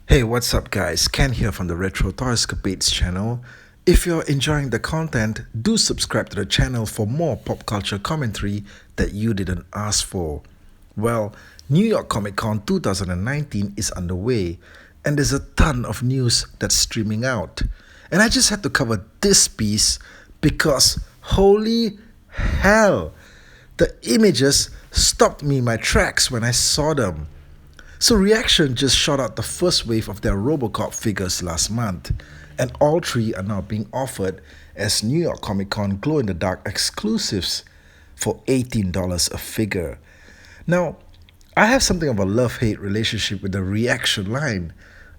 Hey, what's up, guys? Ken here from the Retro Toyscapades channel. If you're enjoying the content, do subscribe to the channel for more pop culture commentary that you didn't ask for. Well, New York Comic Con 2019 is underway, and there's a ton of news that's streaming out. And I just had to cover this piece because holy hell, the images stopped me in my tracks when I saw them. So ReACTION just shot out the first wave of their Robocop figures last month, and all three are now being offered as New York Comic Con glow-in-the-dark exclusives for $18 a figure. Now, I have something of a love-hate relationship with the ReACTION line.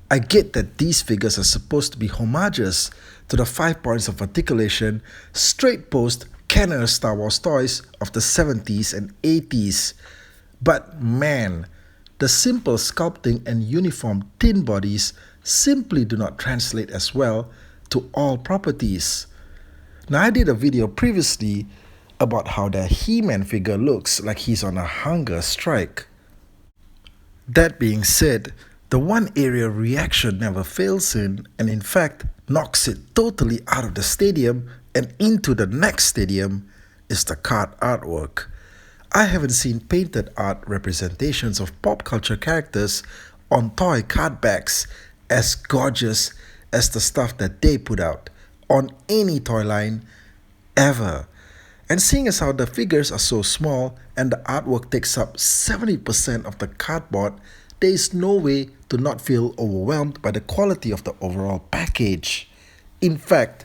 I get that these figures are supposed to be homages to the 5 points of articulation, straight-post Kenner Star Wars toys of the 70s and 80s. But man, the simple sculpting and uniform thin bodies simply do not translate as well to all properties. Now, I did a video previously about how the He-Man figure looks like he's on a hunger strike. That being said, the one area ReACTION never fails in, and in fact knocks it totally out of the stadium and into the next stadium, is the card artwork. I haven't seen painted art representations of pop culture characters on toy card backs as gorgeous as the stuff that they put out on any toy line ever. And seeing as how the figures are so small and the artwork takes up 70% of the cardboard, there is no way to not feel overwhelmed by the quality of the overall package. In fact,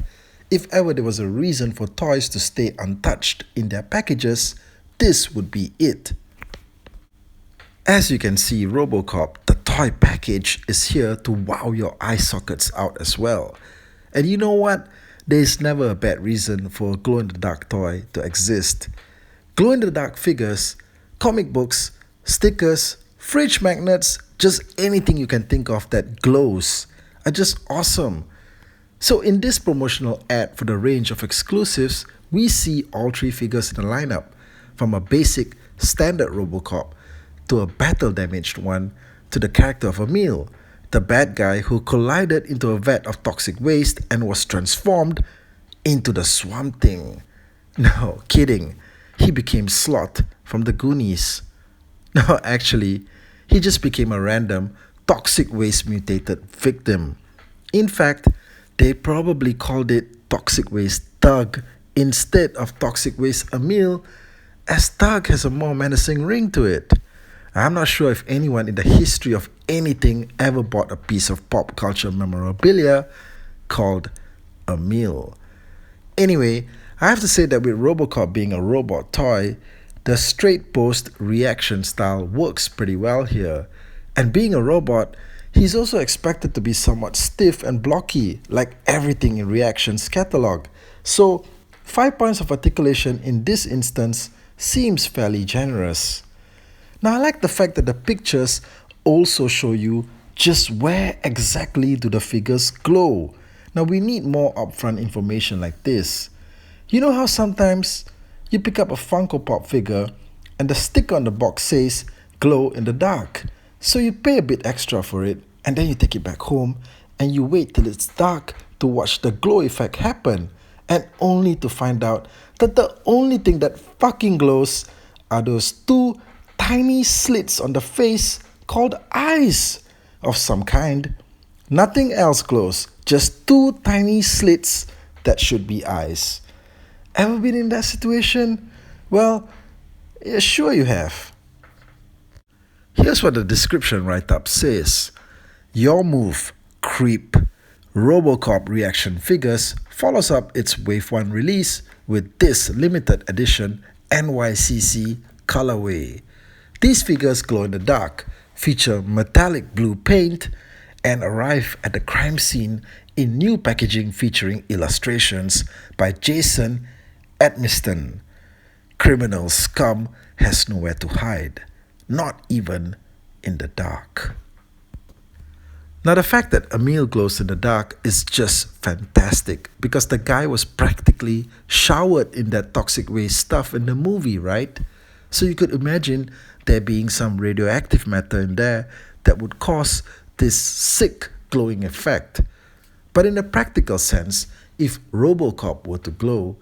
if ever there was a reason for toys to stay untouched in their packages, this would be it. As you can see, Robocop, the toy package, is here to wow your eye sockets out as well. And you know what? There is never a bad reason for a glow-in-the-dark toy to exist. Glow-in-the-dark figures, comic books, stickers, fridge magnets, just anything you can think of that glows are just awesome. So in this promotional ad for the range of exclusives, we see all three figures in the lineup, from a basic standard Robocop to a battle-damaged one to the character of Emil, the bad guy who collided into a vat of toxic waste and was transformed into the Swamp Thing. No, kidding. He became Sloth from the Goonies. No, actually, he just became a random toxic waste mutated victim. In fact, they probably called it Toxic Waste Thug instead of Toxic Waste Emil, as Thug has a more menacing ring to it. I'm not sure if anyone in the history of anything ever bought a piece of pop culture memorabilia called Emil. Anyway, I have to say that with Robocop being a robot toy, the straight post ReACTION style works pretty well here. And being a robot, he's also expected to be somewhat stiff and blocky, like everything in ReACTION's catalog. So, 5 points of articulation in this instance seems fairly generous. Now, I like the fact that the pictures also show you just where exactly do the figures glow. Now, we need more upfront information like this. You know how sometimes you pick up a Funko Pop figure and the sticker on the box says glow in the dark. So you pay a bit extra for it and then you take it back home and you wait till it's dark to watch the glow effect happen, and only to find out that the only thing that fucking glows are those two tiny slits on the face called eyes of some kind. Nothing else glows, just two tiny slits that should be eyes. Ever been in that situation? Well, yeah, sure you have. Here's what the description write-up says. Your move, creep. Robocop ReACTION figures follows up its Wave 1 release with this limited edition NYCC colorway. These figures glow in the dark, feature metallic blue paint, and arrive at the crime scene in new packaging featuring illustrations by Jason Edmiston. Criminal scum has nowhere to hide, not even in the dark. Now, the fact that Emil glows in the dark is just fantastic because the guy was practically showered in that toxic waste stuff in the movie, right? So you could imagine there being some radioactive matter in there that would cause this sick glowing effect. But in a practical sense, if Robocop were to glow,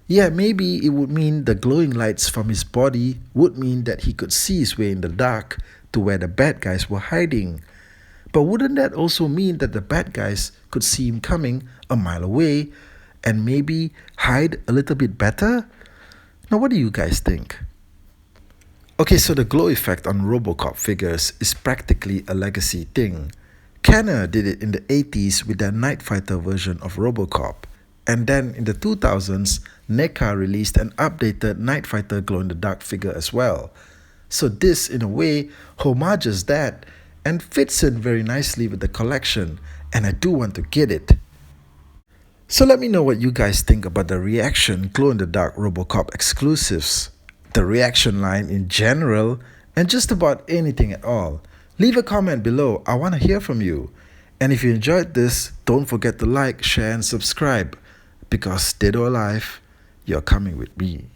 yeah, maybe it would mean the glowing lights from his body would mean that he could see his way in the dark to where the bad guys were hiding. But wouldn't that also mean that the bad guys could see him coming a mile away and maybe hide a little bit better? Now, what do you guys think? Okay, so the glow effect on Robocop figures is practically a legacy thing. Kenner did it in the 80s with their Night Fighter version of Robocop. And then in the 2000s, NECA released an updated Night Fighter glow-in-the-dark figure as well. So this, in a way, homages that and fits in very nicely with the collection, and I do want to get it. So let me know what you guys think about the ReACTION glow-in-the-dark Robocop exclusives, the ReACTION line in general, and just about anything at all. Leave a comment below, I want to hear from you. And if you enjoyed this, don't forget to like, share and subscribe. Because dead or alive, you're coming with me.